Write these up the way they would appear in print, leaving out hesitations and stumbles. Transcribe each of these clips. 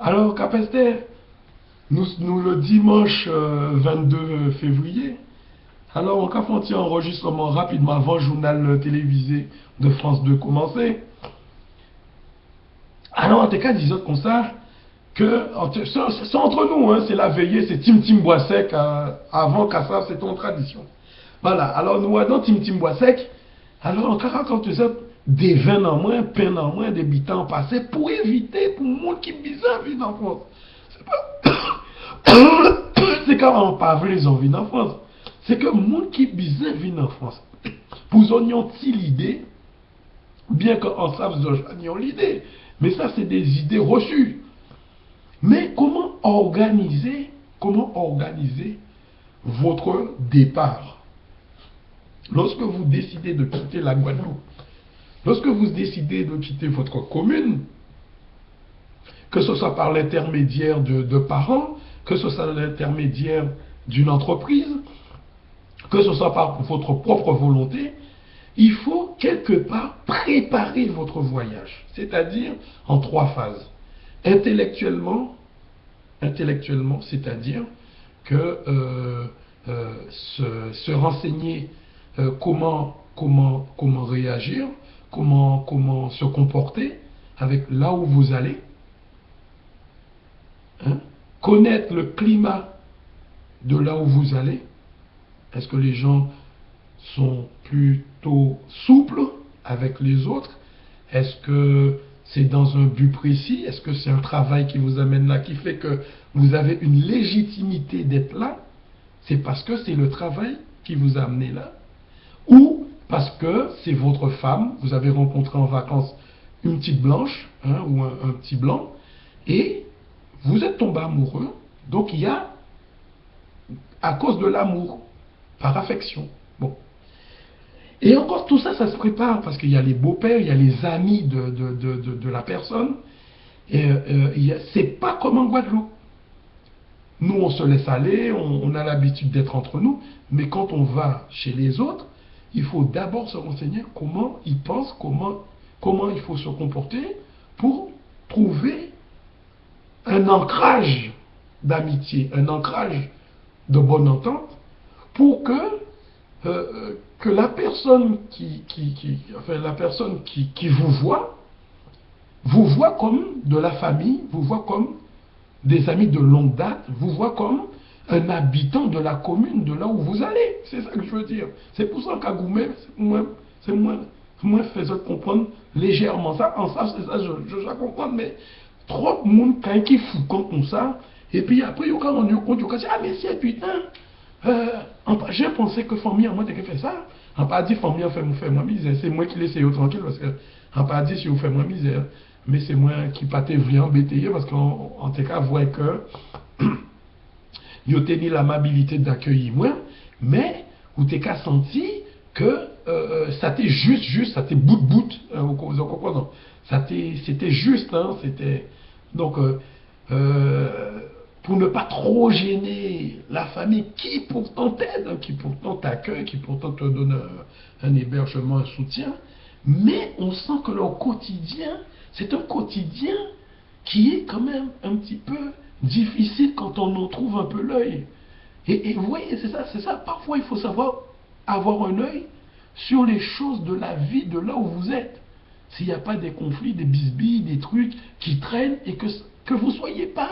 Alors, Capester, nous le dimanche 22 février, alors on a fait un enregistrement rapidement avant le journal télévisé de France 2 commencer. Alors, en tout cas, disons comme ça, que c'est entre nous, hein, c'est la veillée, c'est Tim Tim Boissec, avant qu'à c'est ton tradition. Voilà, alors nous dans Tim Tim Boissec, alors on raconte ça, des vins en moins, pain en moins, des bitans passés, pour éviter, pour le monde qui bizarre vivre en France. C'est quand on parle les envies en France. C'est que le monde qui bizarre vivre en France. Vous en avez l'idée, bien qu'en ça vous en l'idée, mais ça c'est des idées reçues. Mais comment organiser votre départ? Lorsque vous décidez de quitter la Guadeloupe, lorsque vous décidez de quitter votre commune, que ce soit par l'intermédiaire de parents, que ce soit l'intermédiaire d'une entreprise, que ce soit par votre propre volonté, il faut quelque part préparer votre voyage, c'est-à-dire en 3 phases. Intellectuellement, c'est-à-dire que se renseigner comment réagir, comment se comporter avec là où vous allez, hein, connaître le climat de là où vous allez. Est-ce que les gens sont plutôt souples avec les autres? Est-ce que c'est dans un but précis? Est-ce que c'est un travail qui vous amène là, qui fait que vous avez une légitimité d'être là? C'est parce que c'est le travail qui vous a amené là? Ou parce que c'est votre femme, vous avez rencontré en vacances une petite blanche, hein, ou un petit blanc, et vous êtes tombé amoureux, donc il y a, à cause de l'amour, par affection. Bon. Et encore tout ça, ça se prépare, parce qu'il y a les beaux-pères, il y a les amis de la personne, et c'est pas comme en Guadeloupe. Nous, on se laisse aller, on a l'habitude d'être entre nous, mais quand on va chez les autres, il faut d'abord se renseigner comment ils pensent, comment il faut se comporter pour trouver un ancrage d'amitié, un ancrage de bonne entente, pour que la personne qui vous voit comme de la famille, vous voit comme des amis de longue date, vous voit comme un habitant de la commune, de là où vous allez. C'est ça que je veux dire. C'est pour ça qu'à Goumet, c'est moins faisant comprendre légèrement ça. En ça, c'est ça, je comprends, mais trop de monde quand qui fout comme ça, et puis après, quand on y compte, on dit, ah mais c'est putain, j'ai pensé que famille, moi, t'as fait ça. On pas dit famille, fait moi misère, c'est moi qui laisse tranquille, parce que on pas dit si vous faites moi misère, mais c'est moi qui pas vraiment embêté, parce qu'en tout cas, voit que vous avez l'amabilité d'accueillir moi, mais vous avez senti que ça t'est juste, ça t'est bout, vous comprenez? C'était juste, hein, c'était. Donc, pour ne pas trop gêner la famille qui pourtant t'aide, qui pourtant t'accueille, qui pourtant te donne un hébergement, un soutien, mais on sent que leur quotidien, c'est un quotidien qui est quand même un petit peu difficile quand on en trouve un peu l'œil. Et vous voyez, c'est ça. Parfois, il faut savoir avoir un œil sur les choses de la vie, de là où vous êtes. S'il n'y a pas des conflits, des bisbilles, des trucs qui traînent et que vous ne soyez pas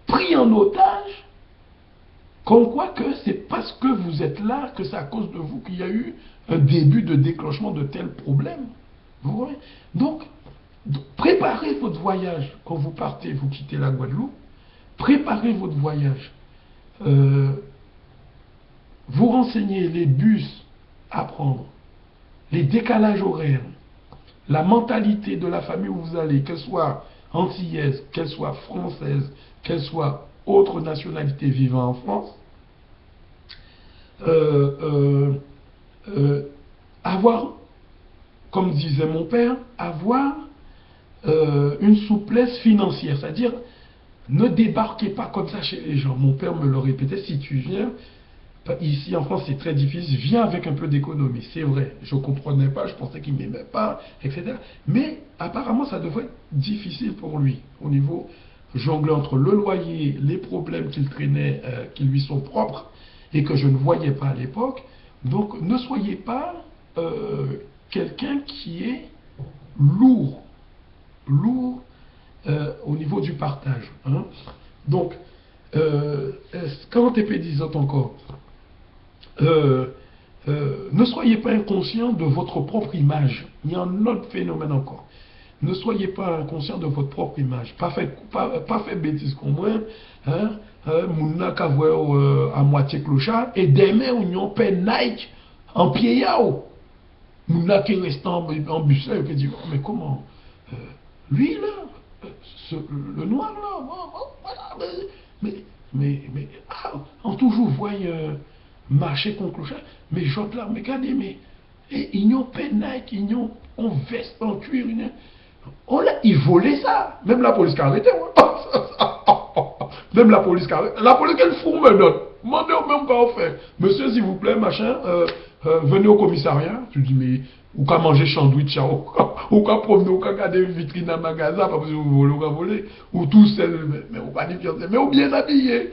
pris en otage, comme quoi que c'est parce que vous êtes là, que c'est à cause de vous qu'il y a eu un début de déclenchement de tels problèmes. Vous voyez? Donc, préparez votre voyage quand vous partez, vous quittez la Guadeloupe. Préparez votre voyage. Vous renseignez les bus à prendre, les décalages horaires, la mentalité de la famille où vous allez, qu'elle soit antillaise, qu'elle soit française, qu'elle soit autre nationalité vivant en France, avoir, comme disait mon père, avoir une souplesse financière, c'est-à-dire ne débarquez pas comme ça chez les gens. Mon père me le répétait, si tu viens, Ici en France, c'est très difficile. Viens avec un peu d'économie, c'est vrai. Je ne comprenais pas, je pensais qu'il ne m'aimait pas, etc. Mais apparemment, ça devrait être difficile pour lui au niveau jongler entre le loyer, les problèmes qu'il traînait, qui lui sont propres et que je ne voyais pas à l'époque. Donc, ne soyez pas quelqu'un qui est lourd, lourd au niveau du partage. Hein. Donc, quand TP disait encore, ne soyez pas inconscient de votre propre image. Il y a un autre phénomène encore. Ne soyez pas inconscient de votre propre image. Pas fait bêtise comme moi. Hein, mouna ka à moitié clochard. Et demain, on y a Nike en pied yao. Mouna qui reste en bus là, et dit, oh, mais comment lui là, le noir là, voilà, mais on toujours voit marcher contre clochard. Mais j'en là, mais regardez, mais ils n'ont pas Nike, ils ont en veste en cuir. Ils volaient ça. Même la police qui a arrêté. Même la police qui a arrêté. La police, quelle fourme me donne. Demandez au même pas faire. Monsieur, s'il vous plaît, machin, venez au commissariat. Tu dis, mais, ou qu'à manger sandwich, ou qu'à promener, ou qu'à garder une vitrine dans un magasin, pas parce que vous volez, ou qu'à voler, ou tout seul, mais ou pas mais ou bien habillé.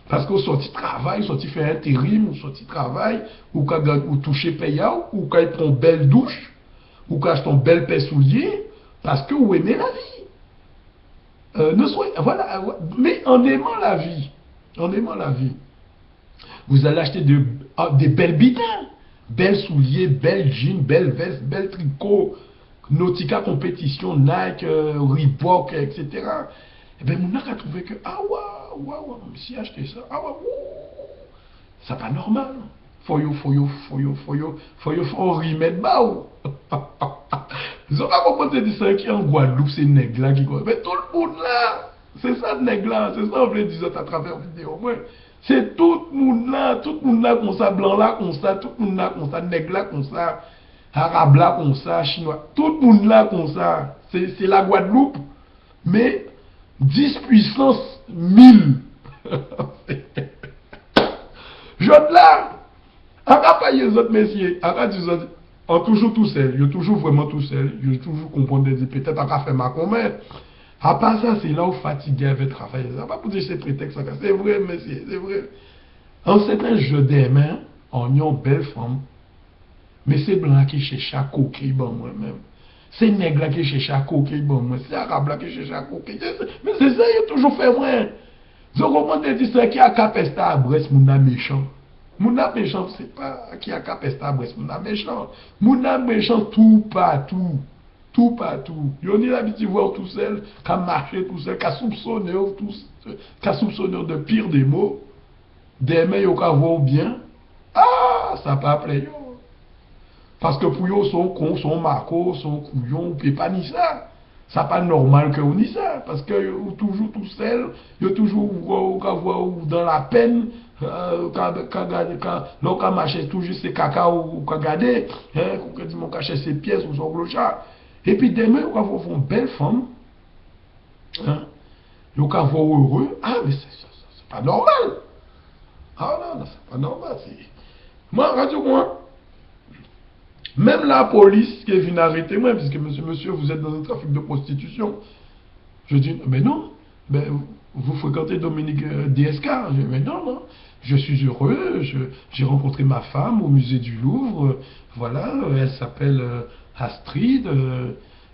Parce qu'on sortit travail, sortit faire intérim, ou sortit travail, ou toucher payant, ou qu'à prendre une belle douche, ou qu'à acheter un bel paire soulier. Parce que vous aimez la vie. Voilà, mais en aimant la vie, vous allez acheter des belles bitins, belles souliers, belles jeans, belles vestes, belles tricots, Nautica compétition, Nike, Reebok, etc. Et bien, mon a trouvé que, ah ouais, si acheter ça, ah ouais, c'est pas normal. Faut remettre bas. Ils ont pas compris de ça qui en Guadeloupe, c'est nègre là qui. Mais tout le monde là, c'est ça nègre là, c'est ça on veut dire à travers la vidéo. C'est tout le monde là comme ça, blanc là comme ça, tout le monde là comme ça, nègre là comme ça, arabe là comme ça, chinois, tout le monde là comme ça. C'est la Guadeloupe, mais 10 puissance 1000. J'autre là, à pas les autres messieurs, à dire en toujours tout seul, je toujours vraiment tout seul, je toujours comprendre peut-être à faire ma commande. À part ça, c'est là où fatigué avec le travail. Ça va pour dire c'est prétexte. C'est vrai, messieurs, c'est vrai. En certains jeux des mains, on y a une belle femme, mais c'est blanc qui cherche à coquille, bon moi-même. C'est nègre qui cherche à coquille, bon moi. C'est arabe là qui cherche à coquille. Mais c'est ça, il a toujours fait moi. Je comprends des ça qui a capesta à Brest, mon méchant. Mon méchant, c'est pas qui a capesta à Brest, mon méchant. Mon méchant tout partout. Tout partout. Ils ont l'habitude de voir tout seul, qu'à marcher tout seul, qu'à soupçonner de pire des mots. Des mains, ils ont qu'à voir bien. Ah, ça peut appeler. Parce que pour eux, son con, son marco, son couillon, puis pas ni ça. C'est pas normal que vous ni ça. Parce que vous toujours tout seul, vous toujours dans la peine, quand on marche toujours ses caca ou quand garder, quand on cache ses pièces ou son clochard. Et puis demain, on va voir une belle femme, on va voir heureux. Ah, mais c'est pas normal. Ah non, c'est pas normal. Moi, radio-moi. Même la police qui est venue arrêter moi, puisque monsieur, vous êtes dans un trafic de prostitution. Je dis, mais non, vous fréquentez Dominique DSK. Je dis, mais non, je suis heureux, j'ai rencontré ma femme au musée du Louvre, voilà, elle s'appelle Astrid,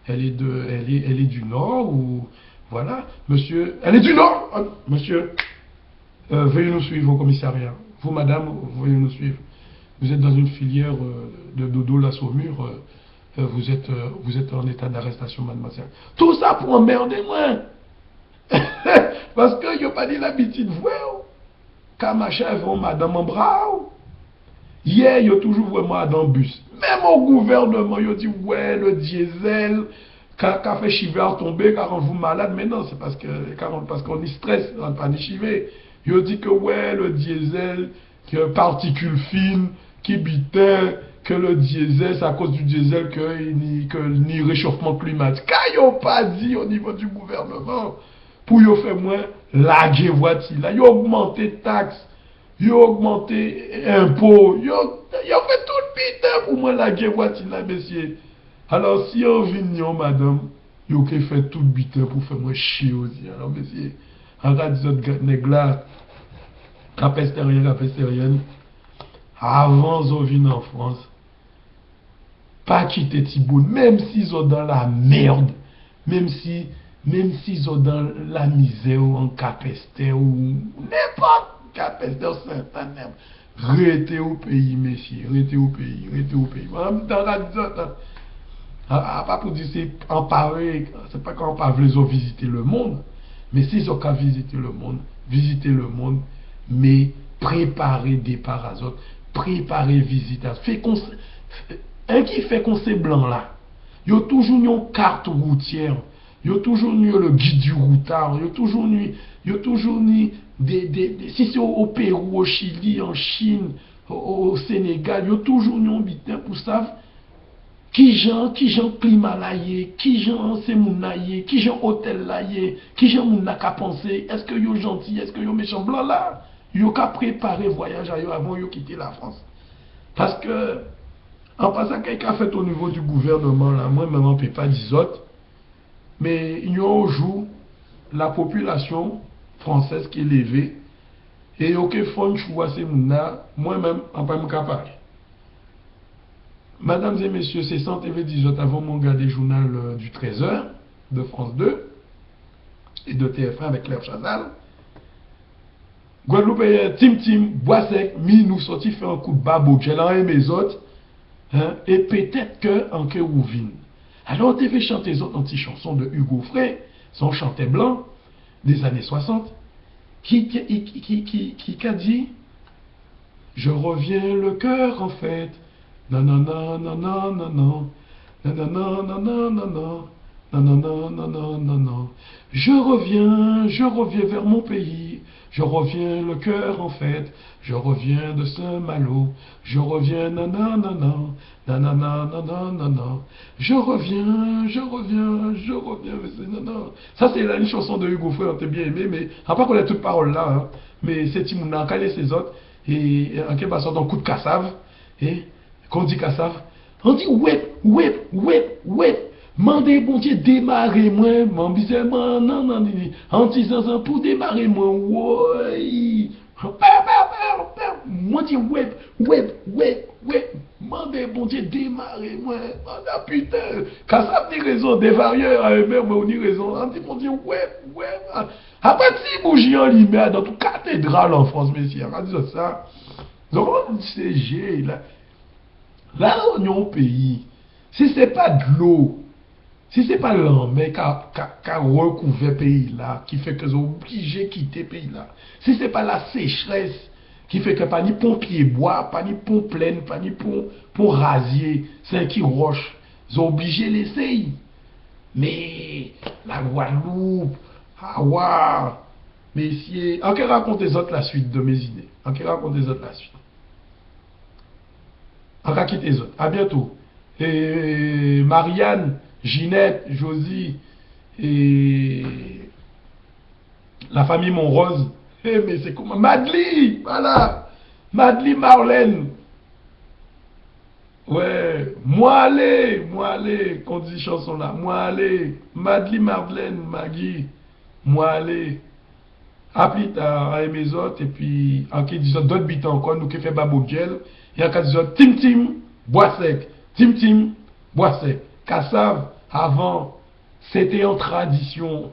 elle est du Nord, ou voilà, monsieur, elle est du Nord, monsieur, veuillez nous suivre au commissariat. Vous, madame, veuillez nous suivre. Vous êtes dans une filière de dodo la Saumure, vous êtes en état d'arrestation, mademoiselle. Tout ça pour emmerder moi. Parce que n'ont pas dit l'habitude, vous, quand ma chef, madame en bras, hier, ils ont toujours vraiment dans le bus. Même au gouvernement, ils ont dit, ouais, le diesel, quand fait chiver tomber, car on vous malade, mais non, c'est parce qu'on est stress, on pas ni chiver. Ils ont dit que, ouais, le diesel, que particules fines, qui bitait, que le diesel, c'est à cause du diesel que ni réchauffement climatique. Quand ils n'ont pas dit au niveau du gouvernement, pour y faire moins laguer voiture, là, ils ont augmenté taxes. ils ont augmenté l'impôt, ils ont fait tout le putain pour moi la guerre voiture là, messieurs. Alors si on vient, madame, ils ont fait tout le putain pour faire moi chier aussi. Alors messieurs, en cas de autres nègres là, capestérien, avant ils viennent en France, pas quitter Thibault, même s'ils sont dans la merde, même s'ils sont dans la misère ou en capester ou n'importe capester Saint-Anne, restez au pays, messieurs, restez au pays, restez au pays. Dans la pas pour dire c'est en parler, c'est pas qu'on pas veut visiter le monde, mais s'ils ont qu'à visiter le monde, mais préparer départ à autres, préparer visitation, un qui fait qu'on c'est blanc là, il y a toujours une carte routière, il y a toujours le guide du routard, il y a toujours si c'est au Pérou, au Chili, en Chine, au Sénégal, il y a toujours un bitin pour savoir qui gens climat là qui gens c'est moun là qui gens hôtel là qui gens moun n'a qu'à penser, est-ce que yo gentil, est-ce que yo méchant blanc là, yo qu'à préparer voyage à yo avant yo quitter la France. Parce que en passant, quelqu'un a fait au niveau du gouvernement, là, moi-même, on ne peut pas dire autre, mais il y a un jour, la population française qui est élevée, et il y a un fonds de choix, c'est moi-même, on ne peut pas parler. Mesdames et messieurs, c'est 100 TV 18 avant mon gars des journal du 13h, de France 2, et de TF1 avec Claire Chazal. Guadeloupe, Tim, Boissec, nous sorti faire un coup de babou, j'ai l'un et mes autres. Hein? Et peut-être que en que ou vin. Alors on fait chanter les autres anti-chansons de Hugo Frey, son chanté blanc des années 60, qui a dit je reviens le cœur en fait. Non non non non non non non non non non non non non non non non non non non non. Je reviens vers mon pays. Je reviens le cœur en fait. Je reviens de Saint-Malo. Je reviens non non non non non non non non non non non. Je reviens mais c'est non non. Ça c'est une chanson de Hugo Frey, on t'a bien aimé, mais on pas connaître toutes paroles là. Hein. Mais c'est Timouna calé ses autres et en quelque sorte dans coup de cassave et qu'on dit cassave, on dit ouais. Mandez bon Dieu démarrer moi, mon bizarrement, non, en disant pour démarrer moi, ouais. Moi dis ouais. Mandez bon Dieu démarrer moi, ah putain, quand ça dit raison, des varieurs à eux-mêmes, mais on dit raison, on dit bon Dieu ouais. Après si bougie en lumière dans toute cathédrale en France, messieurs, on dit ça. Donc on dit CG là on est au pays, si c'est pas de l'eau, si c'est pas l'homme qui a recouvert le pays là, qui fait que sont obligés de quitter le pays là, si c'est pas la sécheresse qui fait que pas ni pompier bois, pas ni pont pleine, pas ni pont rasier, c'est un qui roche, ils sont obligés de laisser. Mais la Guadeloupe, Hawa, messieurs, en qui raconte les autres la suite de mes idées, en qui raconte les autres la suite. On va quitter les autres. À bientôt. Et Marianne, Ginette, Josie et la famille Monrose. Mais c'est comment? Madly, voilà. Madly Marlène. Ouais. Moi aller. Qu'on dit chanson là. Moi aller. Madly Marlène, Maggie. Moi aller. À plus tard, à mes autres, et puis, en qui disent d'autres bitans encore, nous qui fait babou gel, et en qui disent Tim, Boissec, Tim, Boissec, Kassav, avant, c'était en tradition,